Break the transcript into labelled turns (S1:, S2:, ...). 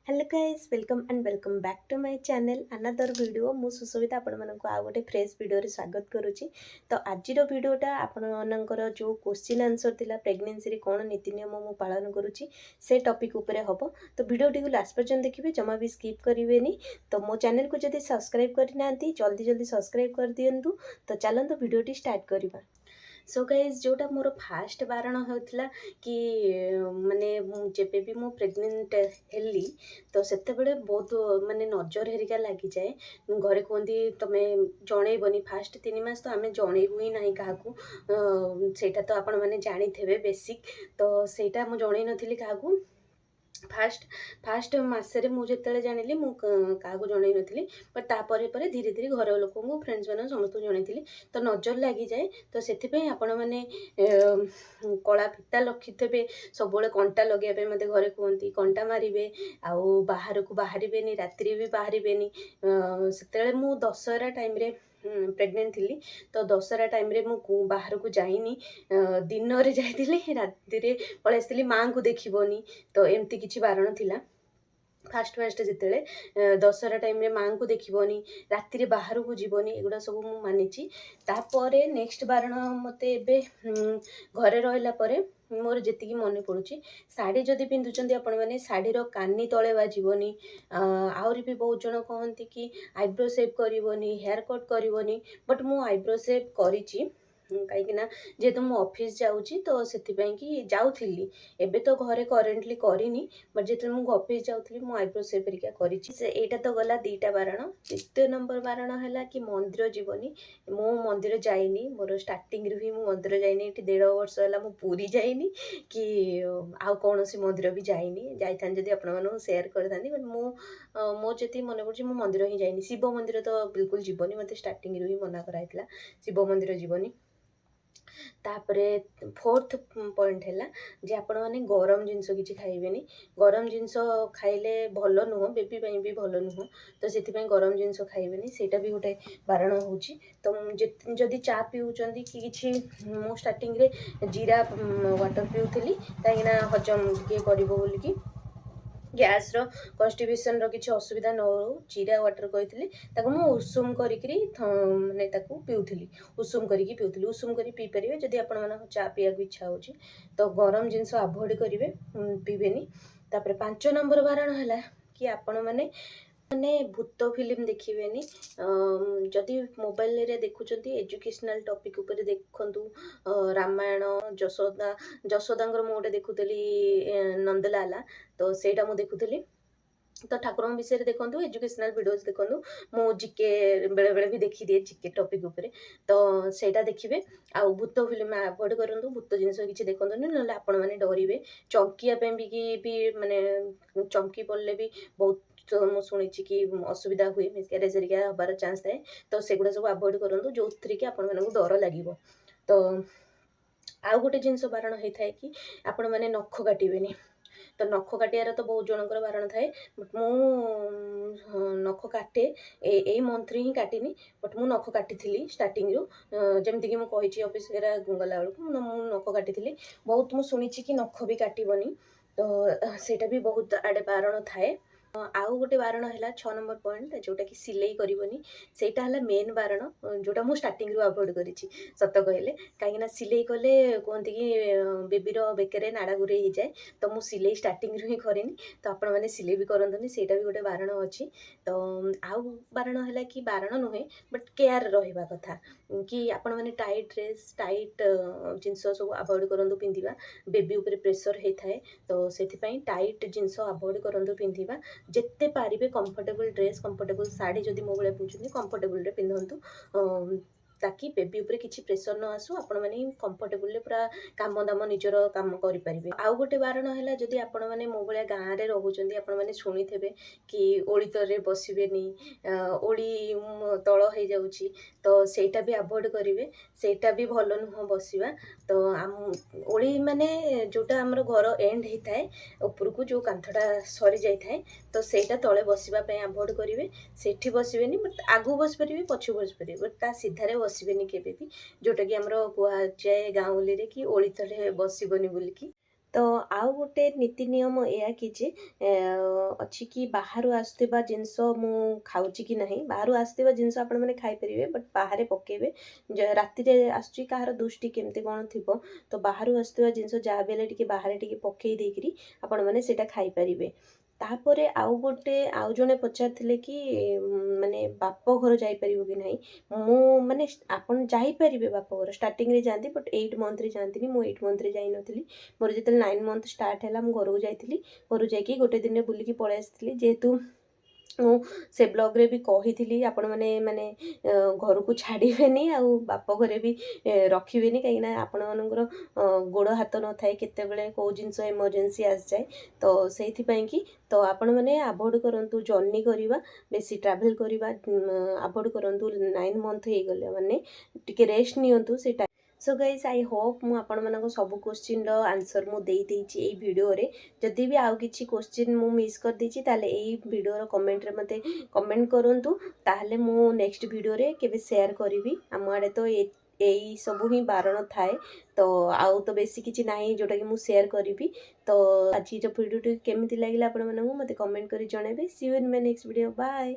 S1: Hello guys welcome and welcome back to my channel another video मु सुशोभिता आपण मानक आ गोटे फ्रेश वीडियो रे स्वागत करुच्ची। तो आज वीडियोटा आपण मानकर जो क्वेश्चन आंसर थिला प्रेगनेंसी रे कोन नीति नियम मु पालन करुच्ची से टॉपिक ऊपर हबो। तो वीडियोटी को लास्ट पर्यंत देखिए, जमा भी स्किप करेंगे। तो मो चैनल को जदि सब्सक्राइब करना जल्दी जल्दी सब्सक्राइब कर दियंतु। तो चलंतु वीडियोटी स्टार्ट करबा। सो गाइज जोटा मोर फास्ट बारण होता कि माने जेबे भी मु प्रेग्नेंट हेली तो सेते बेले बहुत माने नजर हेरिका लगी जाए। घरे कहती तुम्हें जनइबनी फास्ट 3 मास तो आम जनइबू ही ना क्या सेटा तो आपण मैंने जानी थे बेसिक। तो सेटा मुझे जनई नी क्या फास्ट फास्ट मसरे मुझे जानी क्या जनई नी। बट तापर धीरे धीरे घर लोक फ्रेंड्स मैंने समस्त जनई तो नजर लगी जाए। तो से आपण मैंने कला फिता रखिथे सब कंटा लगे मत घरे कहती कंटा मारे आउ बाहर को बाहर राति भी बाहर से मु दशहरा टाइम रे प्रेग्नेंट थी। तो दशहरा टाइम रे मु बाहर को जाइनी, दिन रे जाइली राति पलैसी माँ को देखनी। तो एमती किसी बारण थिला फास्ट फास्ट जिते दशहरा टाइम रे माँ को देखनी, राति बाहर को जीवनी, एगुड़ा सब मु मानिची। तापर नेक्स्ट बारण मत घरे रहा मोर जी मन पड़ुची शाढ़ी जदि पिंधुंट आपण मैंने शाढ़ीर कानी तले बाजनी। आहरी भी बहुत जन कहती कि आईब्रो सेप करनी, हेयर कट करनी। बट मु आईब्रो सेप करी कहीं जेहेतु मु ऑफिस जाऊँगी तो से जाऊली। एबे तो घरे करेन्टली करनी, बट जो मुझे ऑफिस जाऊँगी मु आईब्रो सेप हेरिका करी। एटा तो गला 2टा बारण। द्वितीय नंबर बारण है कि मंदिर जीवनी। मु मंदिर जाइनी, मोर स्टार्टिंग रू ही मु मंदिर जाइनी। 1.5 वर्ष है मु पूरी जाइनी कि आउ कौन सी मंदिर भी जाइनी। जाइथान जदि आपण मानू शेयर करथानी, बट मु मो जति मन पड़ुची मु मंदिर ही जाइनी। शिव मंदिर तो बिल्कुल जीवनी, मते स्टार्टिंग रू ही मना कराइतला शिव मंदिर जीवनी। तापरे 4th पॉइंट है जे आपण मैंने गरम जिनस किसी खाइबेनी। गरम जिनस खाइले भल नुह, बेबी भी भल नुह। तो से गरम जिनस खाइबेनी, सेटा भी गोटे बारण होची। तो जदि चा पिउचंदी कि किछि मो स्टार्टिंग रे जीरा वाटर पिउथली कहीं हजम टिके करिवो बोलिकी, गैस रो कन्स्टिपेशन रो किछि असुविधा न हो। जीरा वाटर कही मु उषुम करी माने ताकू पिउथली, उषुम करी पिउथली। उषुम करी पी परिवे जदि आपण मन चा पिया को इच्छा होची। तो गरम जिनस अवॉइड करिवे, पीबेनी। तापर 5 नंबर बारण है कि आपण माने भूत फिल्म देखिबेनी। जदि मोबाइल रे देखुचंती एजुकेशनल टॉपिक ऊपर देखंतु। रामायण जशोदांगर मु गोटे देखुली नंदलाला, तो सेटा मु देखुली। तो ठाकुर विषय देखो, एजुकेशनल वीडियोस देखो। मु जिके बेले बेले भी देखी दिए जिके टॉपिक ऊपर। तो सेटा देखिए। आ भूत फिल्म अवॉइड करूँ, भूत जिनस किसी देखनी ना आपण मैंने डरवे। चमकिया भी माने चमकी पड़े भी बहुत मु शुणी कि असुविधा हुए, मिसक्यारेज हेरिका हबार चान्स थाए। तो सेगुड़ा सब अवॉइड करूँ जो थी कि आपण मानक डर लगे। तो आउ गोटे जिनस बारण होता है कि आपण मैंने नख काटबेनी। तो नख काटियार तो बहुत जनकर बारण थाए, बट मु नख काटे ए मंथ ही काटिनी। बट मु नख काटी स्टार्टिंग रू, जमती कि मुझे ऑफिस गला बेलू मु नख काटी बहुत। मु शुणी कि नख भी काटबनी, तो सेटा भी बहुत आड़े बारण थाए। आउ गोटे बारण है 6 नंबर पॉइंट जोटा कि सिलाई करनी। सेटा है मेन बारण जोटा मु स्टार्टिंग रू अवॉइड करी सत कहले। कहीं सिलाई कले कहते कि बेबीर बेकर नाड़ा गुरे हो जाए। तो मु सिलाई स्टार्टिंग रू ही करेनी। तो आपण मैंने सिलाई भी करंतनी, सेटा भी गोटे बारण अच्छी। तो आउ बारण है कि बारण नुहे बट केयर रहा कथा कि आपण मैंने टाइट ड्रेस टाइट जिनस सब अवॉइड करूँ पिंधा। बेबी उपर प्रेशर होता है, तो से टाइट जिनस अवॉइड करूँ पिंधा। जिते पारे कंफर्टेबल ड्रेस कंफर्टेबल साड़ी जदि मो भाई पिंधुनी कंफर्टेबल पिंधतु, ताकि बेबी उपर किसी प्रेशर न आसू। आपण मैंने कंफर्टेबल पूरा काम दाम निजर काम करें। आउ गोटे बारण है जदि आपण मैंने मो भाया गाँव में रोचे, आपण मैंने शुणी थे कि ओलितरे बसबेनी, ओली तल हो जाऊँगी। तो सेटा भी अवॉइड करेंगे, सेटा भी भल नुह बसवा। तो ओली माने जोटा आमर घर एंड होता है ऊपर को जो कांथटा सरी जाए, तो सेटा तले बसवाई अवॉइड करेंगे। सेठी बसबेनी, बट आगू बस पारे पछु बस पारे, बट ता सीधारे बसबेनी केबे भी, जोटा कि आमर कह जाए गाँवली रे कि ओली तले बसबनी बोलिकी। ତ ଆଉ ଗୋଟେ ନୀତି ନିୟମ ଏୟା କି ଯେ ଅଛି କି ବାହାରୁ ଆସୁଥିବା ଜିନିଷ ମୁଁ ଖାଉଛି କି ନାହିଁ। ବାହାରୁ ଆସୁଥିବା ଜିନିଷ ଆପଣମାନେ ଖାଇପାରିବେ, ବଟ୍ ବାହାରେ ପକେଇବେ। ରାତିରେ ଆସୁଛି କାହାର ଦୃଷ୍ଟି କେମିତି କ'ଣ ଥିବ, ତ ବାହାରୁ ଆସୁଥିବା ଜିନିଷ ଯାହା ବି ହେଲେ ଟିକେ ବାହାରେ ଟିକେ ପକେଇ ଦେଇକିରି ଆପଣମାନେ ସେଇଟା ଖାଇପାରିବେ। ତାପରେ ଆଉ ଜଣେ ପଚାରିଥିଲେ କି ମାନେ ବାପ ଘର ଯାଇପାରିବ କି ନାହିଁ। ମୁଁ ମାନେ ଆପଣ ଯାଇପାରିବେ ବାପ ଘର, ଷ୍ଟାର୍ଟିଂରେ ଯାଆନ୍ତି, ବଟ୍ 8 ମନ୍ଥରେ ଯାଆନ୍ତିନି। ମୁଁ 8 ମନ୍ଥରେ ଯାଇନଥିଲି। ମୋର ଯେତେବେଳେ 9 ମନ୍ଥ ଷ୍ଟାର୍ଟ ହେଲା ମୁଁ ଘରକୁ ଯାଇଥିଲି। ଘରକୁ ଯାଇକି ଗୋଟେ ଦିନରେ ବୁଲିକି ପଳେଇ ଆସିଥିଲି। ଯେହେତୁ ମୁଁ ସେ ବ୍ଲଗ୍ରେ ବି କହିଥିଲି ଆପଣମାନେ ମାନେ ଘରକୁ ଛାଡ଼ିବେନି, ଆଉ ବାପ ଘରେ ବି ରଖିବେନି, କାହିଁକିନା ଆପଣମାନଙ୍କର ଗୋଡ଼ ହାତ ନଥାଏ, କେତେବେଳେ କେଉଁ ଜିନିଷ ଏମର୍ଜେନ୍ସି ଆସିଯାଏ। ତ ସେଇଥିପାଇଁ କି ତ ଆପଣମାନେ ଆଭଏଡ଼୍ କରନ୍ତୁ ଜର୍ଣ୍ଣି କରିବା, ବେଶୀ ଟ୍ରାଭେଲ୍ କରିବା ଆଭଏଡ଼୍ କରନ୍ତୁ। 9 ମନ୍ଥ ହେଇଗଲେ ମାନେ ଟିକେ ରେଷ୍ଟ ନିଅନ୍ତୁ ସେଇଟା। ସୋ ଗାଇସ୍, ଆଇ ହୋପ୍ ମୁଁ ଆପଣମାନଙ୍କ ସବୁ କ୍ୱେଶ୍ଚିନ୍ର ଆନ୍ସର୍ ମୁଁ ଦେଇଦେଇଛି ଏଇ ଭିଡ଼ିଓରେ। ଯଦି ବି ଆଉ କିଛି କ୍ୱେଶ୍ଚିନ୍ ମୁଁ ମିସ୍ କରିଦେଇଛି ତାହେଲେ ଏଇ ଭିଡ଼ିଓର କମେଣ୍ଟରେ ମୋତେ କମେଣ୍ଟ କରନ୍ତୁ। ତାହେଲେ ମୁଁ ନେକ୍ସଟ ଭିଡ଼ିଓରେ କେବେ ସେୟାର କରିବି। ଆମ ଆଡ଼େ ତ ଏଇ ସବୁ ହିଁ ବାରଣ ଥାଏ, ତ ଆଉ ତ ବେଶୀ କିଛି ନାହିଁ ଯେଉଁଟାକି ମୁଁ ସେୟାର କରିବି। ତ ଆଜିର ଭିଡ଼ିଓଟି କେମିତି ଲାଗିଲା ଆପଣମାନଙ୍କୁ ମୋତେ କମେଣ୍ଟ କରି ଜଣାଇବେ। See you in my next video. Bye.